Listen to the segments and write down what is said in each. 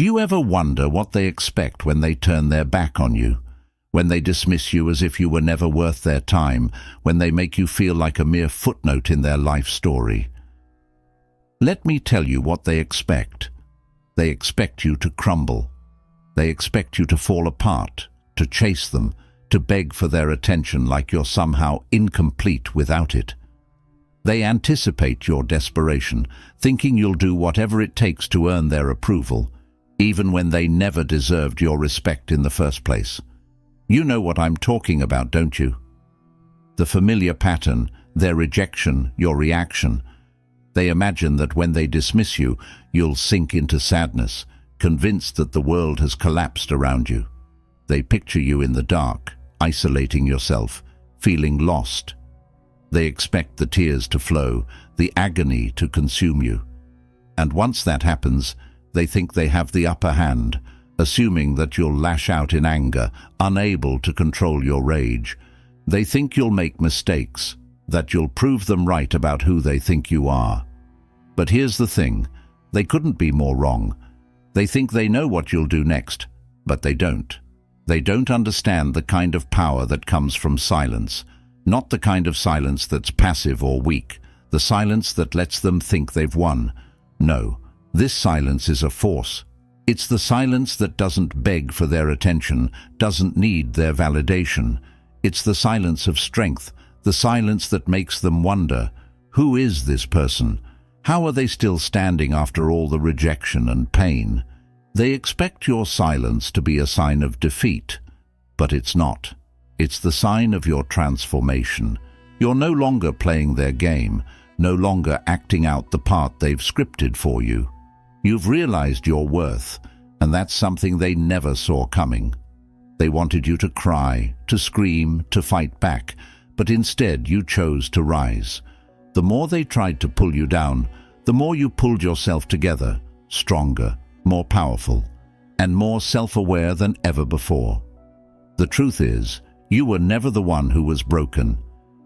Do you ever wonder what they expect when they turn their back on you? When they dismiss you as if you were never worth their time, when they make you feel like a mere footnote in their life story? Let me tell you what they expect. They expect you to crumble. They expect you to fall apart, to chase them, to beg for their attention like you're somehow incomplete without it. They anticipate your desperation, thinking you'll do whatever it takes to earn their approval, even when they never deserved your respect in the first place. You know what I'm talking about, don't you? The familiar pattern, their rejection, your reaction. They imagine that when they dismiss you, you'll sink into sadness, convinced that the world has collapsed around you. They picture you in the dark, isolating yourself, feeling lost. They expect the tears to flow, the agony to consume you. And once that happens, they think they have the upper hand, assuming that you'll lash out in anger, unable to control your rage. They think you'll make mistakes, that you'll prove them right about who they think you are. But here's the thing, they couldn't be more wrong. They think they know what you'll do next, but they don't. They don't understand the kind of power that comes from silence, not the kind of silence that's passive or weak, the silence that lets them think they've won. No, this silence is a force. It's the silence that doesn't beg for their attention, doesn't need their validation. It's the silence of strength, the silence that makes them wonder, who is this person? How are they still standing after all the rejection and pain? They expect your silence to be a sign of defeat, but it's not. It's the sign of your transformation. You're no longer playing their game, no longer acting out the part they've scripted for you. You've realized your worth, and that's something they never saw coming. They wanted you to cry, to scream, to fight back, but instead you chose to rise. The more they tried to pull you down, the more you pulled yourself together, stronger, more powerful, and more self-aware than ever before. The truth is, you were never the one who was broken.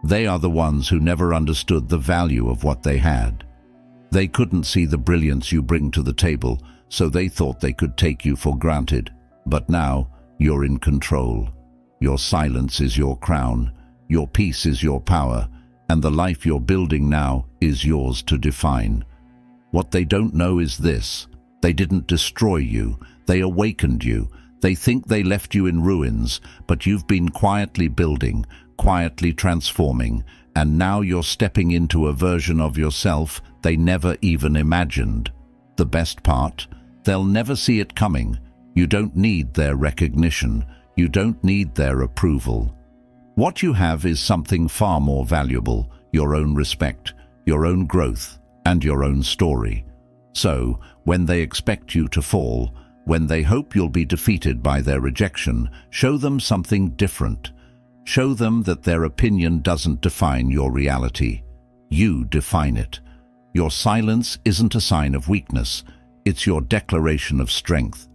They are the ones who never understood the value of what they had. They couldn't see the brilliance you bring to the table, so they thought they could take you for granted. But now, you're in control. Your silence is your crown, your peace is your power, and the life you're building now is yours to define. What they don't know is this: they didn't destroy you, they awakened you. They think they left you in ruins, but you've been quietly building, quietly transforming, and now you're stepping into a version of yourself they never even imagined. The best part? They'll never see it coming. You don't need their recognition. You don't need their approval. What you have is something far more valuable: your own respect, your own growth, and your own story. So, when they expect you to fall, when they hope you'll be defeated by their rejection, show them something different. Show them that their opinion doesn't define your reality. You define it. Your silence isn't a sign of weakness. It's your declaration of strength.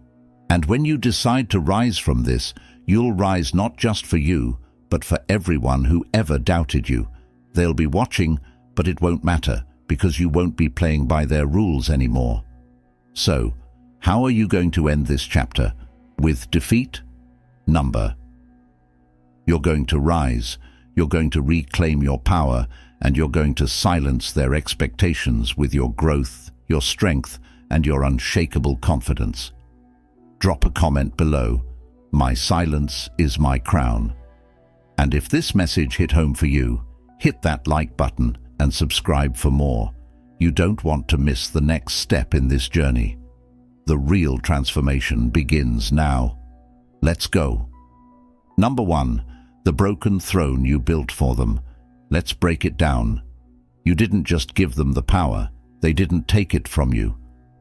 And when you decide to rise from this, you'll rise not just for you, but for everyone who ever doubted you. They'll be watching, but it won't matter, because you won't be playing by their rules anymore. So, how are you going to end this chapter? With defeat? Number. You're going to rise, you're going to reclaim your power, and you're going to silence their expectations with your growth, your strength, and your unshakable confidence. Drop a comment below. My silence is my crown. And if this message hit home for you, hit that like button and subscribe for more. You don't want to miss the next step in this journey. The real transformation begins now. Let's go. Number 1, the broken throne you built for them. Let's break it down. You didn't just give them the power. They didn't take it from you.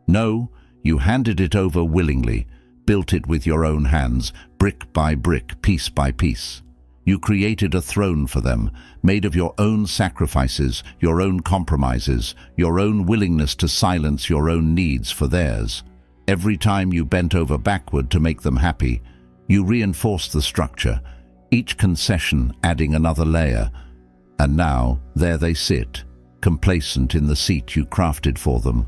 No, you handed it over willingly, built it with your own hands, brick by brick, piece by piece. You created a throne for them, made of your own sacrifices, your own compromises, your own willingness to silence your own needs for theirs. Every time you bent over backward to make them happy, you reinforced the structure, each concession adding another layer. And now, there they sit, complacent in the seat you crafted for them,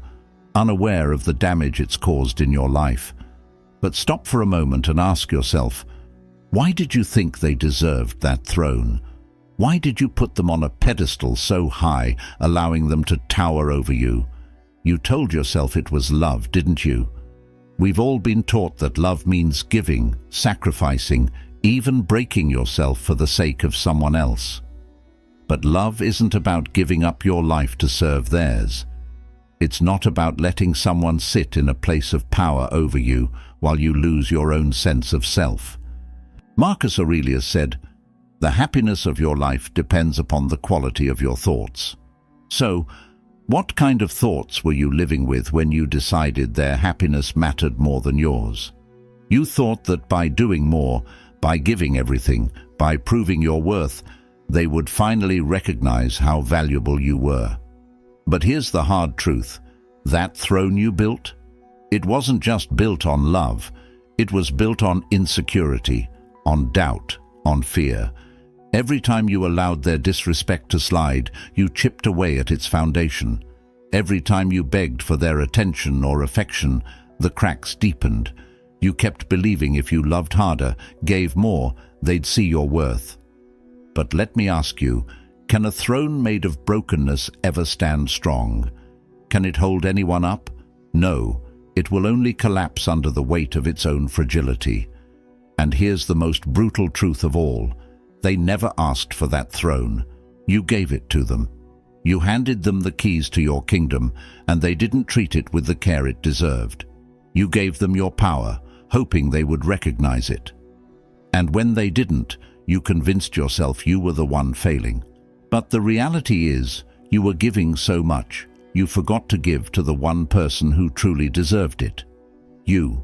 unaware of the damage it's caused in your life. But stop for a moment and ask yourself, why did you think they deserved that throne? Why did you put them on a pedestal so high, allowing them to tower over you? You told yourself it was love, didn't you? We've all been taught that love means giving, sacrificing, even breaking yourself for the sake of someone else. But love isn't about giving up your life to serve theirs. It's not about letting someone sit in a place of power over you while you lose your own sense of self. Marcus Aurelius said, "The happiness of your life depends upon the quality of your thoughts." So, what kind of thoughts were you living with when you decided their happiness mattered more than yours? You thought that by doing more, by giving everything, by proving your worth, they would finally recognize how valuable you were. But here's the hard truth. That throne you built, it wasn't just built on love. It was built on insecurity, on doubt, on fear. Every time you allowed their disrespect to slide, you chipped away at its foundation. Every time you begged for their attention or affection, the cracks deepened. You kept believing if you loved harder, gave more, they'd see your worth. But let me ask you, can a throne made of brokenness ever stand strong? Can it hold anyone up? No, it will only collapse under the weight of its own fragility. And here's the most brutal truth of all. They never asked for that throne. You gave it to them. You handed them the keys to your kingdom, and they didn't treat it with the care it deserved. You gave them your power, hoping they would recognize it. And when they didn't, you convinced yourself you were the one failing. But the reality is, you were giving so much, you forgot to give to the one person who truly deserved it. You.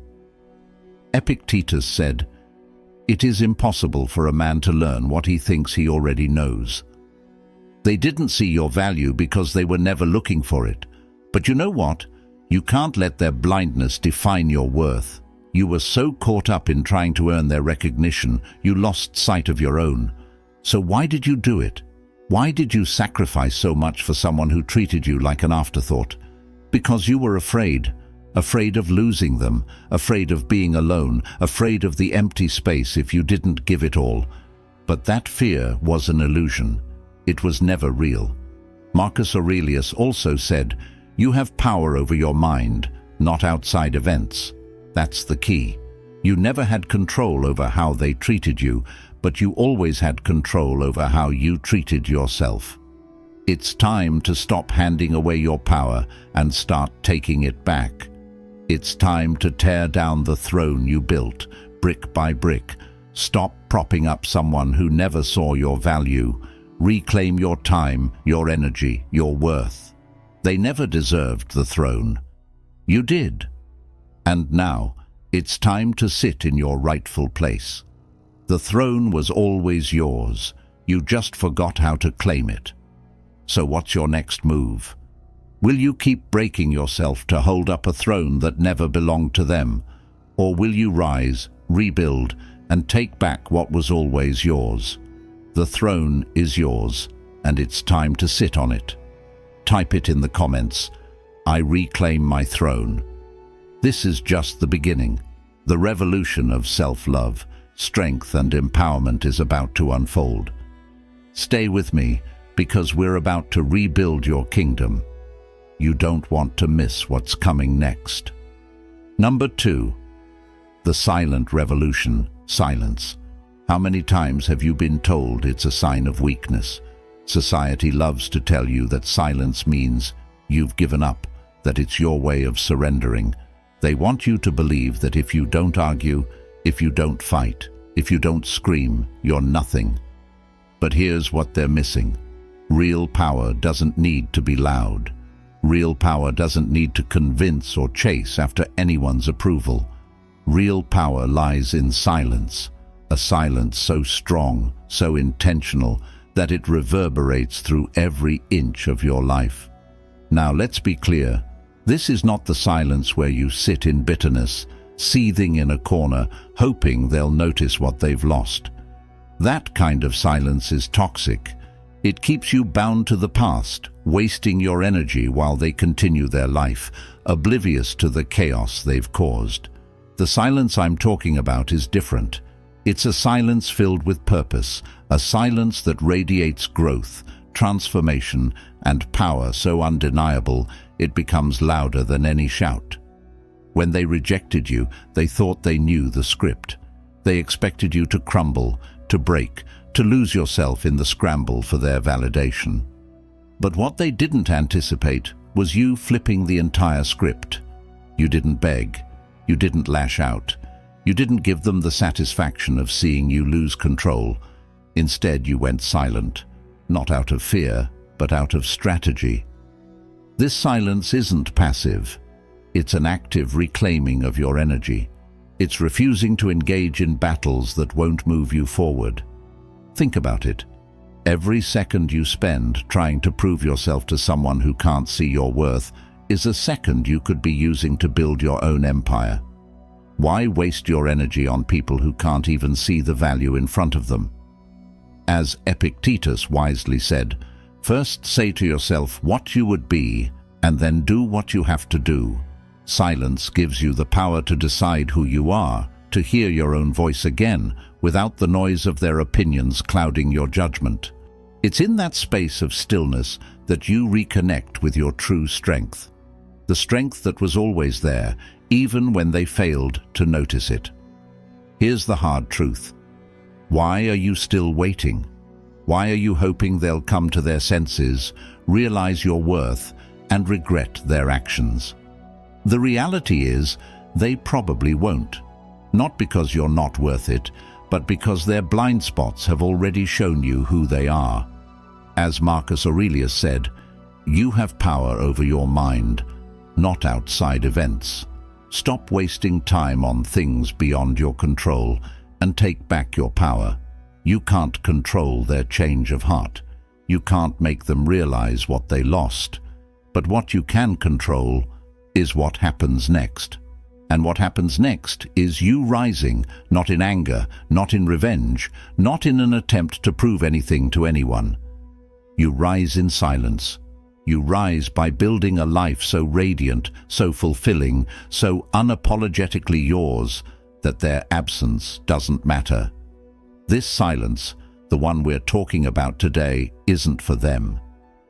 Epictetus said, "It is impossible for a man to learn what he thinks he already knows." They didn't see your value because they were never looking for it. But you know what? You can't let their blindness define your worth. You were so caught up in trying to earn their recognition, you lost sight of your own. So why did you do it? Why did you sacrifice so much for someone who treated you like an afterthought? Because you were afraid. Afraid of losing them, afraid of being alone, afraid of the empty space if you didn't give it all. But that fear was an illusion. It was never real. Marcus Aurelius also said, "You have power over your mind, not outside events." That's the key. You never had control over how they treated you, but you always had control over how you treated yourself. It's time to stop handing away your power and start taking it back. It's time to tear down the throne you built, brick by brick. Stop propping up someone who never saw your value. Reclaim your time, your energy, your worth. They never deserved the throne. You did. And now, it's time to sit in your rightful place. The throne was always yours. You just forgot how to claim it. So what's your next move? Will you keep breaking yourself to hold up a throne that never belonged to them? Or will you rise, rebuild, and take back what was always yours? The throne is yours, and it's time to sit on it. Type it in the comments. I reclaim my throne. This is just the beginning. The revolution of self-love, strength, and empowerment is about to unfold. Stay with me, because we're about to rebuild your kingdom. You don't want to miss what's coming next. Number 2. The silent revolution, silence. How many times have you been told it's a sign of weakness? Society loves to tell you that silence means you've given up, that it's your way of surrendering. They want you to believe that if you don't argue, if you don't fight, if you don't scream, you're nothing. But here's what they're missing. Real power doesn't need to be loud. Real power doesn't need to convince or chase after anyone's approval. Real power lies in silence, a silence so strong, so intentional, that it reverberates through every inch of your life. Now let's be clear, this is not the silence where you sit in bitterness, seething in a corner, hoping they'll notice what they've lost. That kind of silence is toxic. It keeps you bound to the past, wasting your energy while they continue their life, oblivious to the chaos they've caused. The silence I'm talking about is different. It's a silence filled with purpose, a silence that radiates growth, transformation, and power so undeniable it becomes louder than any shout. When they rejected you, they thought they knew the script. They expected you to crumble, to break, to lose yourself in the scramble for their validation. But what they didn't anticipate was you flipping the entire script. You didn't beg. You didn't lash out. You didn't give them the satisfaction of seeing you lose control. Instead, you went silent, not out of fear, but out of strategy. This silence isn't passive. It's an active reclaiming of your energy. It's refusing to engage in battles that won't move you forward. Think about it. Every second you spend trying to prove yourself to someone who can't see your worth is a second you could be using to build your own empire. Why waste your energy on people who can't even see the value in front of them? As Epictetus wisely said, first say to yourself what you would be, and then do what you have to do. Silence gives you the power to decide who you are, to hear your own voice again, without the noise of their opinions clouding your judgment. It's in that space of stillness that you reconnect with your true strength. The strength that was always there, even when they failed to notice it. Here's the hard truth. Why are you still waiting? Why are you hoping they'll come to their senses, realize your worth, and regret their actions? The reality is, they probably won't. Not because you're not worth it, but because their blind spots have already shown you who they are. As Marcus Aurelius said, you have power over your mind, not outside events. Stop wasting time on things beyond your control and take back your power. You can't control their change of heart. You can't make them realize what they lost. But what you can control is what happens next. And what happens next is you rising, not in anger, not in revenge, not in an attempt to prove anything to anyone. You rise in silence. You rise by building a life so radiant, so fulfilling, so unapologetically yours that their absence doesn't matter. This silence, the one we're talking about today, isn't for them.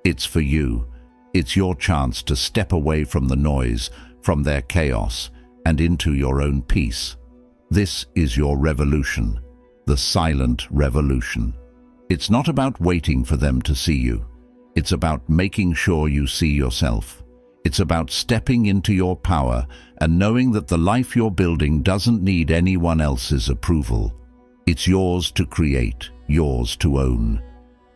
It's for you. It's your chance to step away from the noise, from their chaos, and into your own peace. This is your revolution, the silent revolution. It's not about waiting for them to see you. It's about making sure you see yourself. It's about stepping into your power and knowing that the life you're building doesn't need anyone else's approval. It's yours to create, yours to own.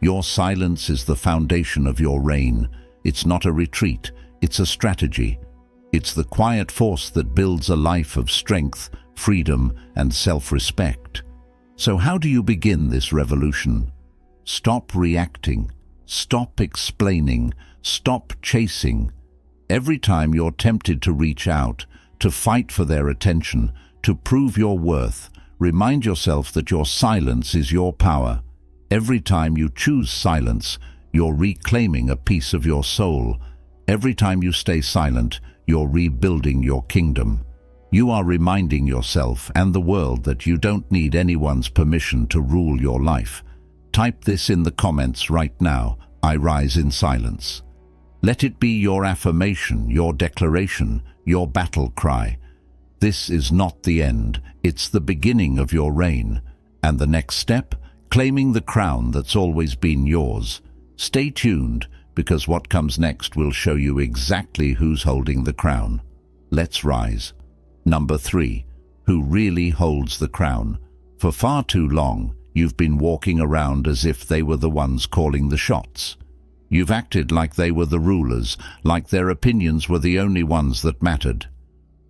Your silence is the foundation of your reign. It's not a retreat, it's a strategy. It's the quiet force that builds a life of strength, freedom, and self-respect. So how do you begin this revolution? Stop reacting. Stop explaining. Stop chasing. Every time you're tempted to reach out, to fight for their attention, to prove your worth, remind yourself that your silence is your power. Every time you choose silence, you're reclaiming a piece of your soul. Every time you stay silent, you're rebuilding your kingdom. You are reminding yourself and the world that you don't need anyone's permission to rule your life. Type this in the comments right now. I rise in silence. Let it be your affirmation, your declaration, your battle cry. This is not the end. It's the beginning of your reign. And the next step? Claiming the crown that's always been yours. Stay tuned, because what comes next will show you exactly who's holding the crown. Let's rise. Number 3. Who really holds the crown? For far too long, you've been walking around as if they were the ones calling the shots. You've acted like they were the rulers, like their opinions were the only ones that mattered.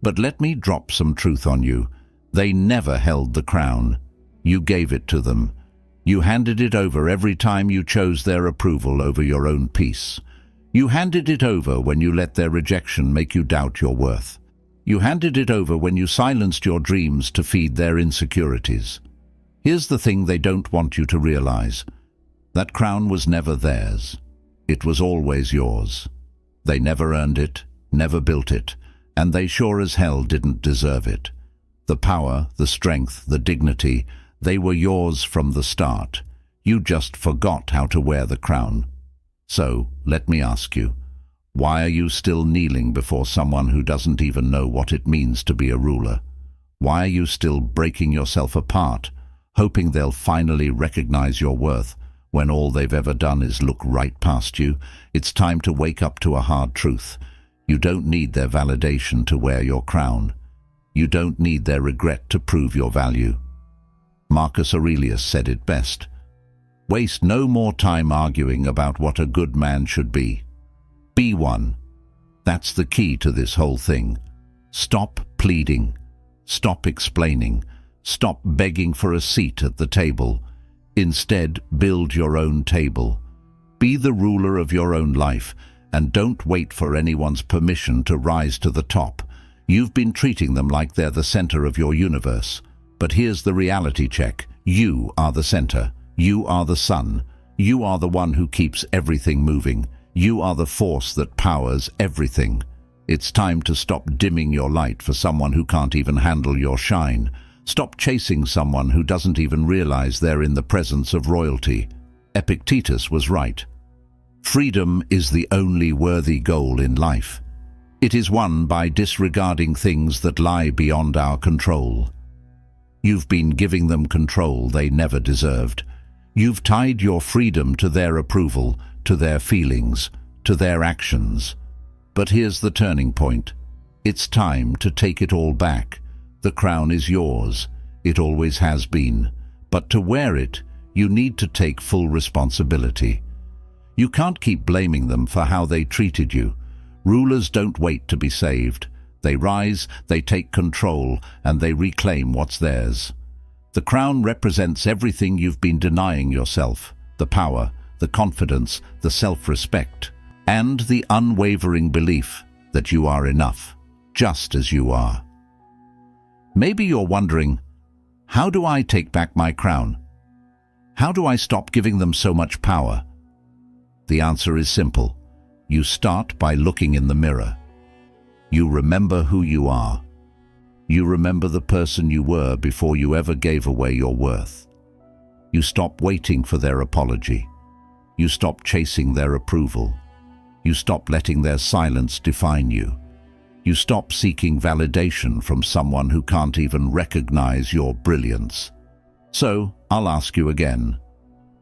But let me drop some truth on you. They never held the crown. You gave it to them. You handed it over every time you chose their approval over your own peace. You handed it over when you let their rejection make you doubt your worth. You handed it over when you silenced your dreams to feed their insecurities. Here's the thing they don't want you to realize. That crown was never theirs. It was always yours. They never earned it, never built it, and they sure as hell didn't deserve it. The power, the strength, the dignity, they were yours from the start. You just forgot how to wear the crown. So, let me ask you, why are you still kneeling before someone who doesn't even know what it means to be a ruler? Why are you still breaking yourself apart, hoping they'll finally recognize your worth, when all they've ever done is look right past you? It's time to wake up to a hard truth. You don't need their validation to wear your crown. You don't need their regret to prove your value. Marcus Aurelius said it best. Waste no more time arguing about what a good man should be. Be one. That's the key to this whole thing. Stop pleading. Stop explaining. Stop begging for a seat at the table. Instead, build your own table. Be the ruler of your own life, and don't wait for anyone's permission to rise to the top. You've been treating them like they're the center of your universe. But here's the reality check. You are the center. You are the sun. You are the one who keeps everything moving. You are the force that powers everything. It's time to stop dimming your light for someone who can't even handle your shine. Stop chasing someone who doesn't even realize they're in the presence of royalty. Epictetus was right. Freedom is the only worthy goal in life. It is won by disregarding things that lie beyond our control. You've been giving them control they never deserved. You've tied your freedom to their approval, to their feelings, to their actions. But here's the turning point. It's time to take it all back. The crown is yours. It always has been. But to wear it, you need to take full responsibility. You can't keep blaming them for how they treated you. Rulers don't wait to be saved. They rise, they take control, and they reclaim what's theirs. The crown represents everything you've been denying yourself: the power, the confidence, the self-respect, and the unwavering belief that you are enough, just as you are. Maybe you're wondering, how do I take back my crown? How do I stop giving them so much power? The answer is simple. You start by looking in the mirror. You remember who you are. You remember the person you were before you ever gave away your worth. You stop waiting for their apology. You stop chasing their approval. You stop letting their silence define you. You stop seeking validation from someone who can't even recognize your brilliance. So, I'll ask you again.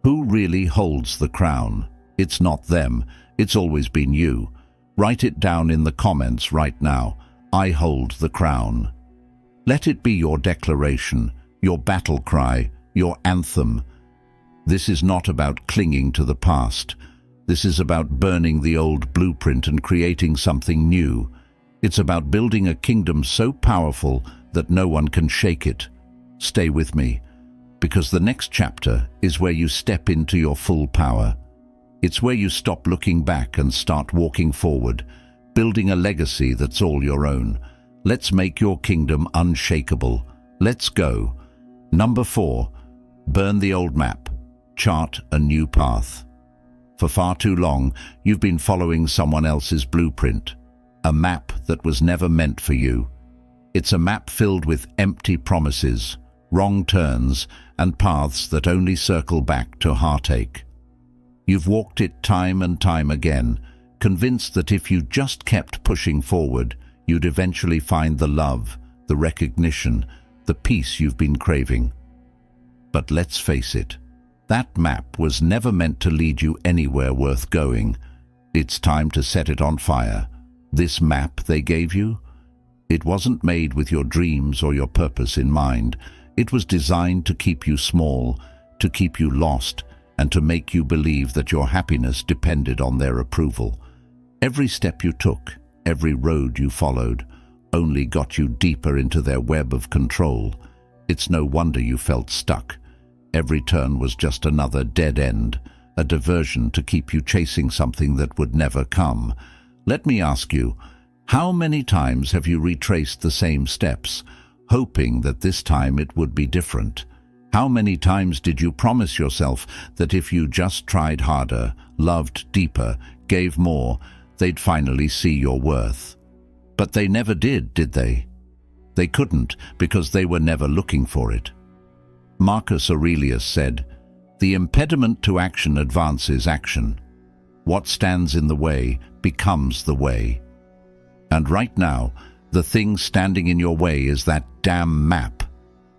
Who really holds the crown? It's not them. It's always been you. Write it down in the comments right now. I hold the crown. Let it be your declaration, your battle cry, your anthem. This is not about clinging to the past. This is about burning the old blueprint and creating something new. It's about building a kingdom so powerful that no one can shake it. Stay with me, because the next chapter is where you step into your full power. It's where you stop looking back and start walking forward, building a legacy that's all your own. Let's make your kingdom unshakable. Let's go. Number 4, burn the old map. Chart a new path. For far too long, you've been following someone else's blueprint, a map that was never meant for you. It's a map filled with empty promises, wrong turns, and paths that only circle back to heartache. You've walked it time and time again, convinced that if you just kept pushing forward, you'd eventually find the love, the recognition, the peace you've been craving. But let's face it, that map was never meant to lead you anywhere worth going. It's time to set it on fire. This map they gave you? It wasn't made with your dreams or your purpose in mind. It was designed to keep you small, to keep you lost, and to make you believe that your happiness depended on their approval. Every step you took, every road you followed, only got you deeper into their web of control. It's no wonder you felt stuck. Every turn was just another dead end, a diversion to keep you chasing something that would never come. Let me ask you, how many times have you retraced the same steps, hoping that this time it would be different? How many times did you promise yourself that if you just tried harder, loved deeper, gave more, they'd finally see your worth? But they never did they? They couldn't because they were never looking for it. Marcus Aurelius said, "The impediment to action advances action. What stands in the way becomes the way." And right now, the thing standing in your way is that damn map.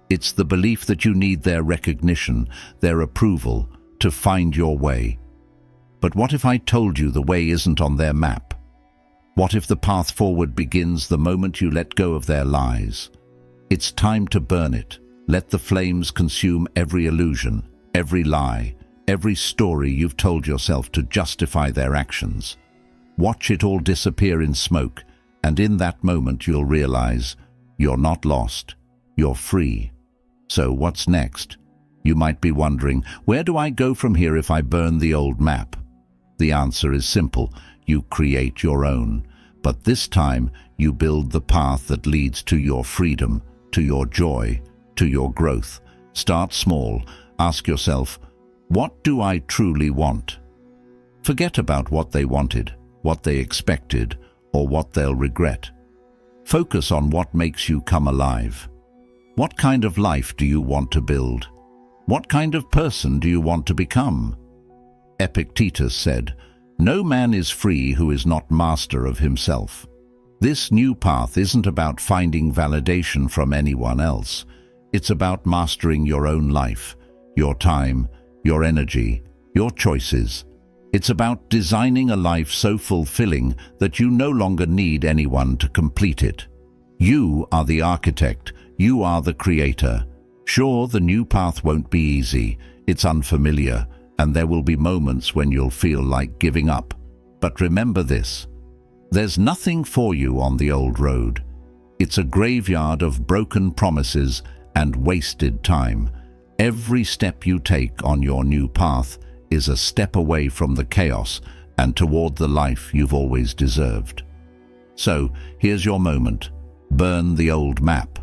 It's the belief that you need their recognition, their approval, to find your way. But what if I told you the way isn't on their map? What if the path forward begins the moment you let go of their lies? It's time to burn it. Let the flames consume every illusion, every lie, every story you've told yourself to justify their actions. Watch it all disappear in smoke, and in that moment you'll realize you're not lost, you're free. So what's next? You might be wondering, where do I go from here if I burn the old map? The answer is simple. You create your own. But this time, you build the path that leads to your freedom, to your joy, to your growth. Start small. Ask yourself, what do I truly want? Forget about what they wanted, what they expected, or what they'll regret. Focus on what makes you come alive. What kind of life do you want to build? What kind of person do you want to become? Epictetus said, "No man is free who is not master of himself." This new path isn't about finding validation from anyone else. It's about mastering your own life, your time, your energy, your choices. It's about designing a life so fulfilling that you no longer need anyone to complete it. You are the architect. You are the creator. Sure, the new path won't be easy. It's unfamiliar, and there will be moments when you'll feel like giving up. But remember this. There's nothing for you on the old road. It's a graveyard of broken promises and wasted time. Every step you take on your new path is a step away from the chaos and toward the life you've always deserved. So, here's your moment. Burn the old map.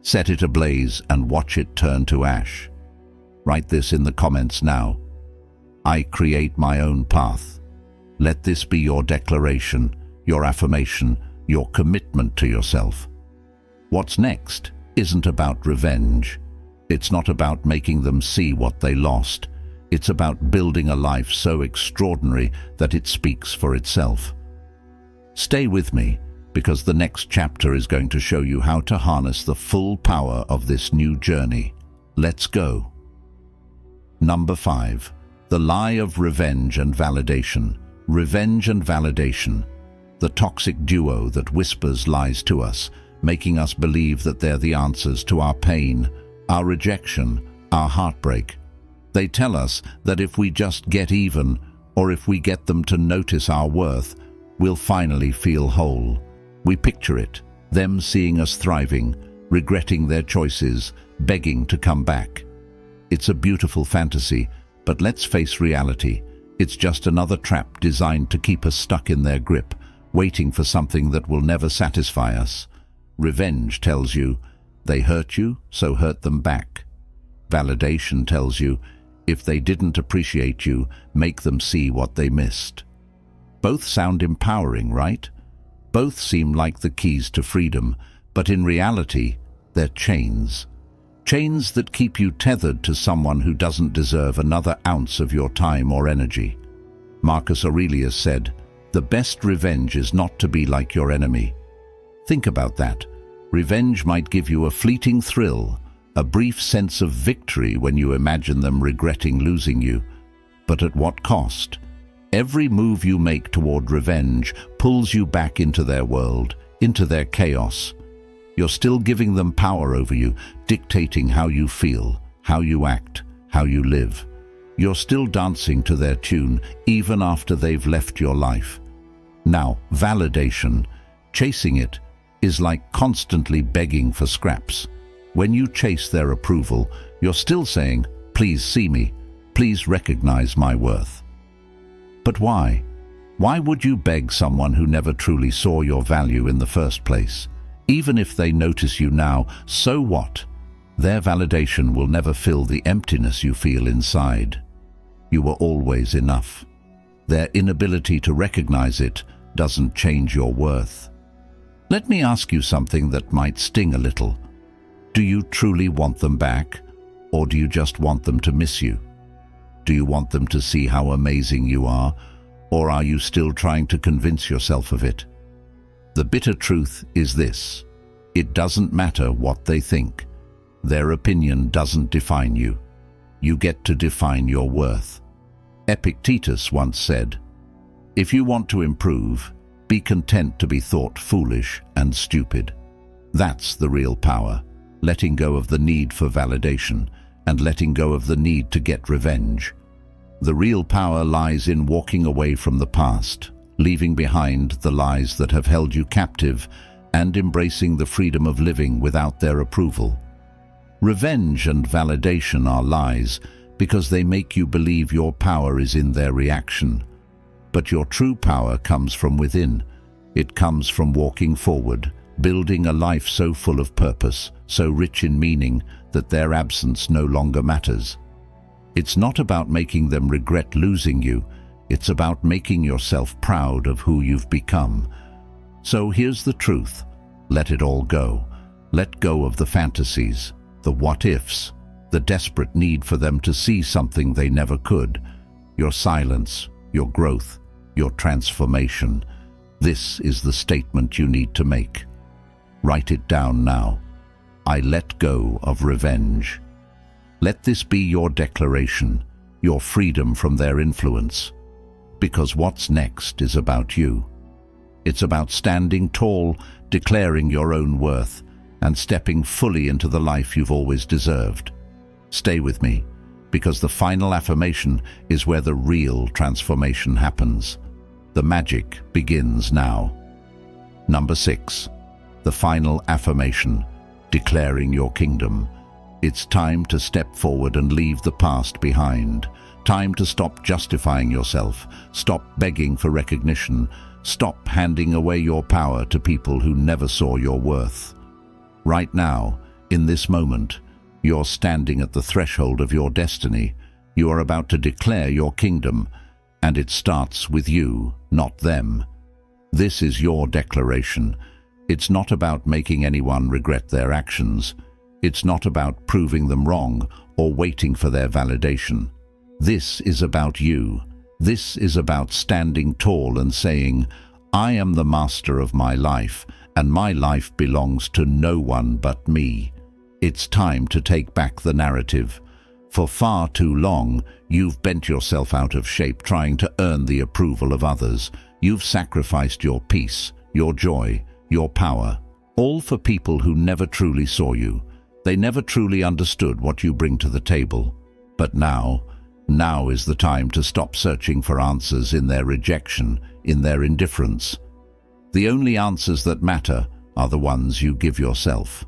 Set it ablaze and watch it turn to ash. Write this in the comments now. I create my own path. Let this be your declaration, your affirmation, your commitment to yourself. What's next isn't about revenge. It's not about making them see what they lost. It's about building a life so extraordinary that it speaks for itself. Stay with me, because the next chapter is going to show you how to harness the full power of this new journey. Let's go. Number 5. The lie of revenge and validation. Revenge and validation. The toxic duo that whispers lies to us, making us believe that they're the answers to our pain, our rejection, our heartbreak. They tell us that if we just get even, or if we get them to notice our worth, we'll finally feel whole. We picture it, them seeing us thriving, regretting their choices, begging to come back. It's a beautiful fantasy, but let's face reality. It's just another trap designed to keep us stuck in their grip, waiting for something that will never satisfy us. Revenge tells you, they hurt you, so hurt them back. Validation tells you, if they didn't appreciate you, make them see what they missed. Both sound empowering, right? Both seem like the keys to freedom, but in reality, they're chains. Chains that keep you tethered to someone who doesn't deserve another ounce of your time or energy. Marcus Aurelius said, "The best revenge is not to be like your enemy." Think about that. Revenge might give you a fleeting thrill, a brief sense of victory when you imagine them regretting losing you. But at what cost? Every move you make toward revenge pulls you back into their world, into their chaos. You're still giving them power over you, dictating how you feel, how you act, how you live. You're still dancing to their tune, even after they've left your life. Now, validation, chasing it, is like constantly begging for scraps. When you chase their approval, you're still saying, "Please see me, please recognize my worth." But why? Why would you beg someone who never truly saw your value in the first place? Even if they notice you now, so what? Their validation will never fill the emptiness you feel inside. You were always enough. Their inability to recognize it doesn't change your worth. Let me ask you something that might sting a little. Do you truly want them back, or do you just want them to miss you? Do you want them to see how amazing you are, or are you still trying to convince yourself of it? The bitter truth is this: it doesn't matter what they think. Their opinion doesn't define you. You get to define your worth. Epictetus once said, "If you want to improve, be content to be thought foolish and stupid." That's the real power, letting go of the need for validation and letting go of the need to get revenge. The real power lies in walking away from the past, leaving behind the lies that have held you captive, and embracing the freedom of living without their approval. Revenge and validation are lies because they make you believe your power is in their reaction. But your true power comes from within. It comes from walking forward, building a life so full of purpose, so rich in meaning, that their absence no longer matters. It's not about making them regret losing you. It's about making yourself proud of who you've become. So here's the truth. Let it all go. Let go of the fantasies, the what-ifs, the desperate need for them to see something they never could. Your silence, your growth, your transformation. This is the statement you need to make. Write it down now. I let go of revenge. Let this be your declaration, your freedom from their influence. Because what's next is about you. It's about standing tall, declaring your own worth, and stepping fully into the life you've always deserved. Stay with me, because the final affirmation is where the real transformation happens. The magic begins now. Number 6. The final affirmation, declaring your kingdom. It's time to step forward and leave the past behind. Time to stop justifying yourself, stop begging for recognition, stop handing away your power to people who never saw your worth. Right now, in this moment, you're standing at the threshold of your destiny. You are about to declare your kingdom, and it starts with you, not them. This is your declaration. It's not about making anyone regret their actions. It's not about proving them wrong or waiting for their validation. This is about you. This is about standing tall and saying, I am the master of my life, and my life belongs to no one but me. It's time to take back the narrative. For far too long, you've bent yourself out of shape trying to earn the approval of others. You've sacrificed your peace, your joy, your power, all for people who never truly saw you. They never truly understood what you bring to the table. But now is the time to stop searching for answers in their rejection, in their indifference. The only answers that matter are the ones you give yourself.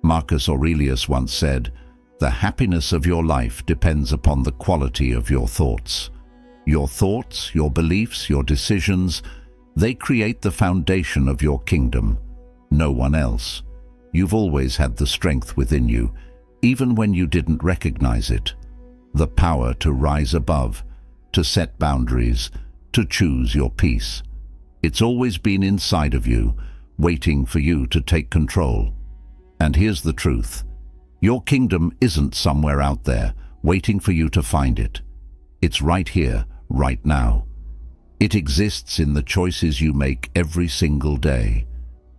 Marcus Aurelius once said, "The happiness of your life depends upon the quality of your thoughts." Your thoughts, your beliefs, your decisions, they create the foundation of your kingdom. No one else. You've always had the strength within you, even when you didn't recognize it. The power to rise above, to set boundaries, to choose your peace. It's always been inside of you, waiting for you to take control. And here's the truth. Your kingdom isn't somewhere out there, waiting for you to find it. It's right here, right now. It exists in the choices you make every single day,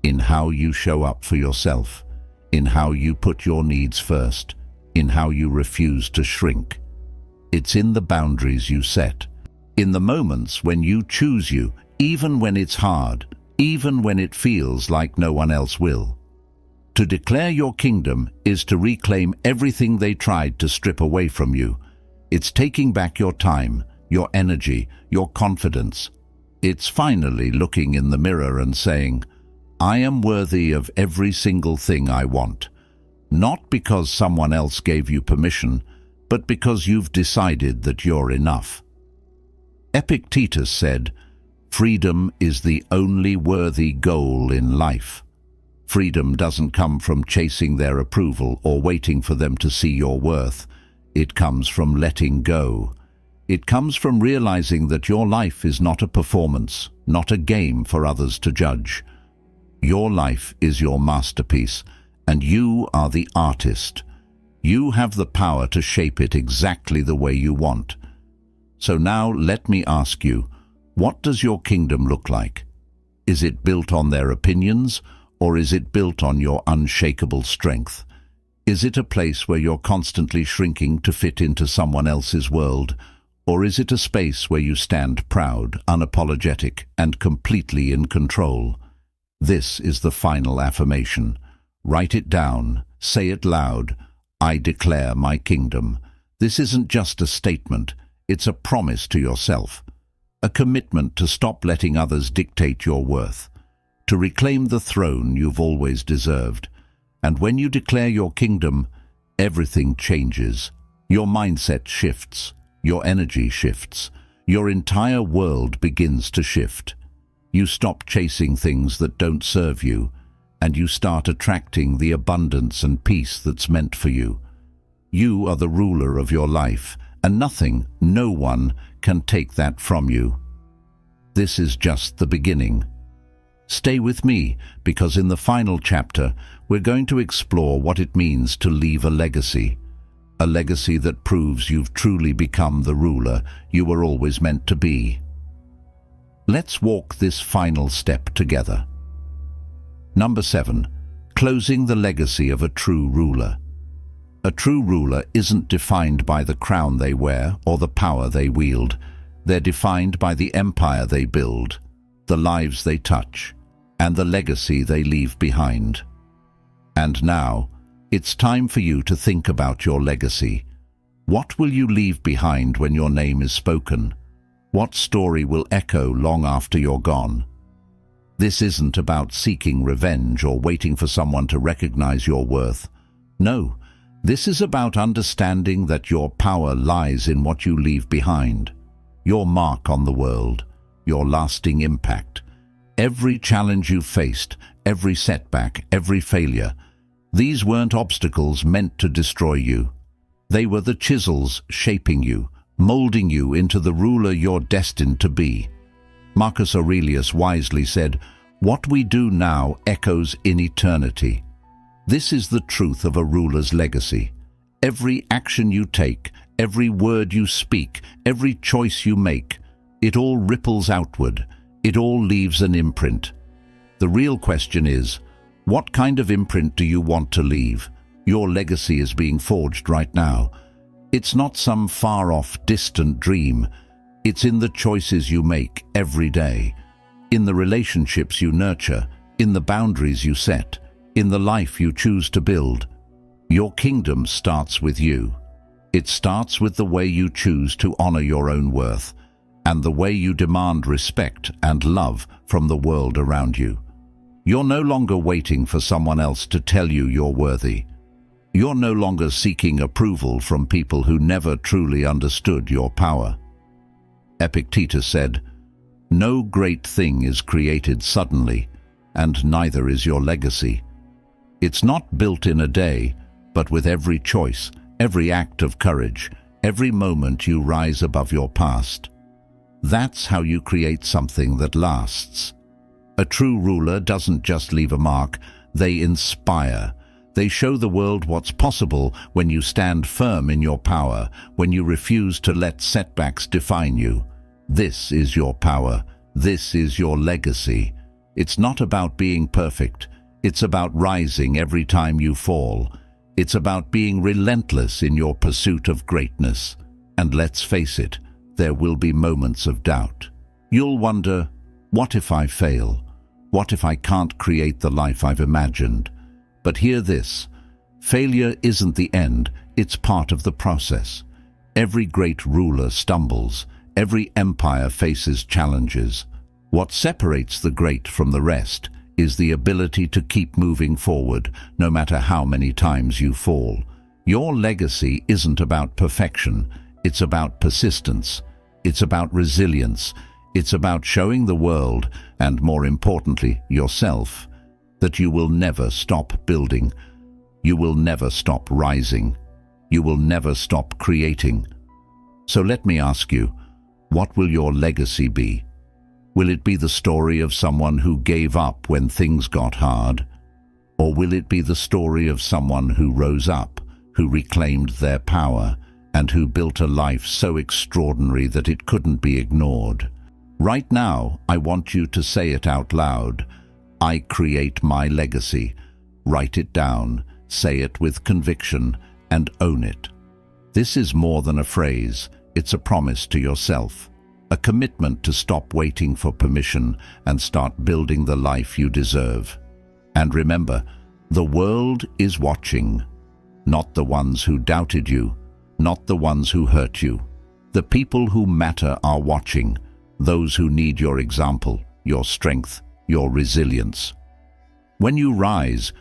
in how you show up for yourself, in how you put your needs first, in how you refuse to shrink. It's in the boundaries you set, in the moments when you choose you, even when it's hard, even when it feels like no one else will. To declare your kingdom is to reclaim everything they tried to strip away from you. It's taking back your time, your energy, your confidence. It's finally looking in the mirror and saying, I am worthy of every single thing I want. Not because someone else gave you permission, but because you've decided that you're enough. Epictetus said, freedom is the only worthy goal in life. Freedom doesn't come from chasing their approval or waiting for them to see your worth. It comes from letting go. It comes from realizing that your life is not a performance, not a game for others to judge. Your life is your masterpiece, and you are the artist. You have the power to shape it exactly the way you want. So now let me ask you, what does your kingdom look like? Is it built on their opinions, or is it built on your unshakable strength? Is it a place where you're constantly shrinking to fit into someone else's world, or is it a space where you stand proud, unapologetic, and completely in control? This is the final affirmation. Write it down, say it loud. I declare my kingdom. This isn't just a statement, it's a promise to yourself. A commitment to stop letting others dictate your worth, to reclaim the throne you've always deserved. And when you declare your kingdom, everything changes. Your mindset shifts, your energy shifts, your entire world begins to shift. You stop chasing things that don't serve you, and you start attracting the abundance and peace that's meant for you. You are the ruler of your life, and nothing, no one, can take that from you. This is just the beginning. Stay with me, because in the final chapter, we're going to explore what it means to leave a legacy that proves you've truly become the ruler you were always meant to be. Let's walk this final step together. Number 7. Closing the legacy of a true ruler. A true ruler isn't defined by the crown they wear or the power they wield. They're defined by the empire they build, the lives they touch, and the legacy they leave behind. And now, it's time for you to think about your legacy. What will you leave behind when your name is spoken? What story will echo long after you're gone? This isn't about seeking revenge or waiting for someone to recognize your worth. No, this is about understanding that your power lies in what you leave behind. Your mark on the world, your lasting impact. Every challenge you've faced, every setback, every failure, these weren't obstacles meant to destroy you. They were the chisels shaping you, molding you into the ruler you're destined to be. Marcus Aurelius wisely said, "What we do now echoes in eternity." This is the truth of a ruler's legacy. Every action you take, every word you speak, every choice you make, it all ripples outward. It all leaves an imprint. The real question is, what kind of imprint do you want to leave? Your legacy is being forged right now. It's not some far-off, distant dream. It's in the choices you make every day, in the relationships you nurture, in the boundaries you set, in the life you choose to build. Your kingdom starts with you. It starts with the way you choose to honor your own worth, and the way you demand respect and love from the world around you. You're no longer waiting for someone else to tell you you're worthy. You're no longer seeking approval from people who never truly understood your power. Epictetus said, "No great thing is created suddenly, and neither is your legacy. It's not built in a day, but with every choice, every act of courage, every moment you rise above your past. That's how you create something that lasts." A true ruler doesn't just leave a mark, they inspire. They show the world what's possible when you stand firm in your power, when you refuse to let setbacks define you. This is your power. This is your legacy. It's not about being perfect. It's about rising every time you fall. It's about being relentless in your pursuit of greatness. And let's face it, there will be moments of doubt. You'll wonder, what if I fail? What if I can't create the life I've imagined? But hear this, failure isn't the end, it's part of the process. Every great ruler stumbles, every empire faces challenges. What separates the great from the rest is the ability to keep moving forward, no matter how many times you fall. Your legacy isn't about perfection, it's about persistence. It's about resilience. It's about showing the world, and more importantly, yourself, that you will never stop building. You will never stop rising. You will never stop creating. So let me ask you, what will your legacy be? Will it be the story of someone who gave up when things got hard? Or will it be the story of someone who rose up, who reclaimed their power, and who built a life so extraordinary that it couldn't be ignored? Right now, I want you to say it out loud. I create my legacy. Write it down, say it with conviction, and own it. This is more than a phrase, it's a promise to yourself. A commitment to stop waiting for permission and start building the life you deserve. And remember, the world is watching. Not the ones who doubted you, not the ones who hurt you. The people who matter are watching, those who need your example, your strength, your resilience. When you rise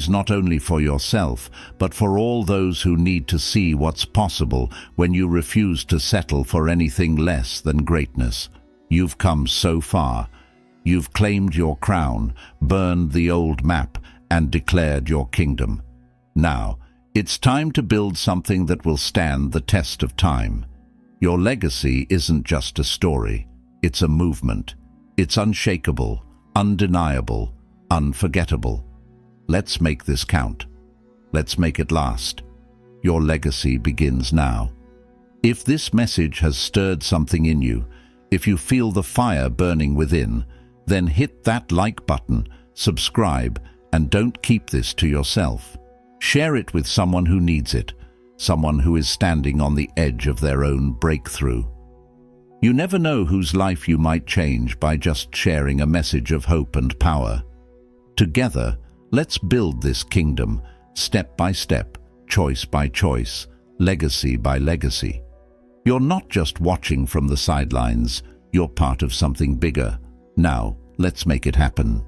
not only for yourself, but for all those who need to see what's possible when you refuse to settle for anything less than greatness. You've come so far. You've claimed your crown, burned the old map, and declared your kingdom. Now, it's time to build something that will stand the test of time. Your legacy isn't just a story, it's a movement. It's unshakable, undeniable, unforgettable. Let's make this count. Let's make it last. Your legacy begins now. If this message has stirred something in you, if you feel the fire burning within, then hit that like button, subscribe, and don't keep this to yourself. Share it with someone who needs it, someone who is standing on the edge of their own breakthrough. You never know whose life you might change by just sharing a message of hope and power. Together, let's build this kingdom, step by step, choice by choice, legacy by legacy. You're not just watching from the sidelines, you're part of something bigger. Now, let's make it happen.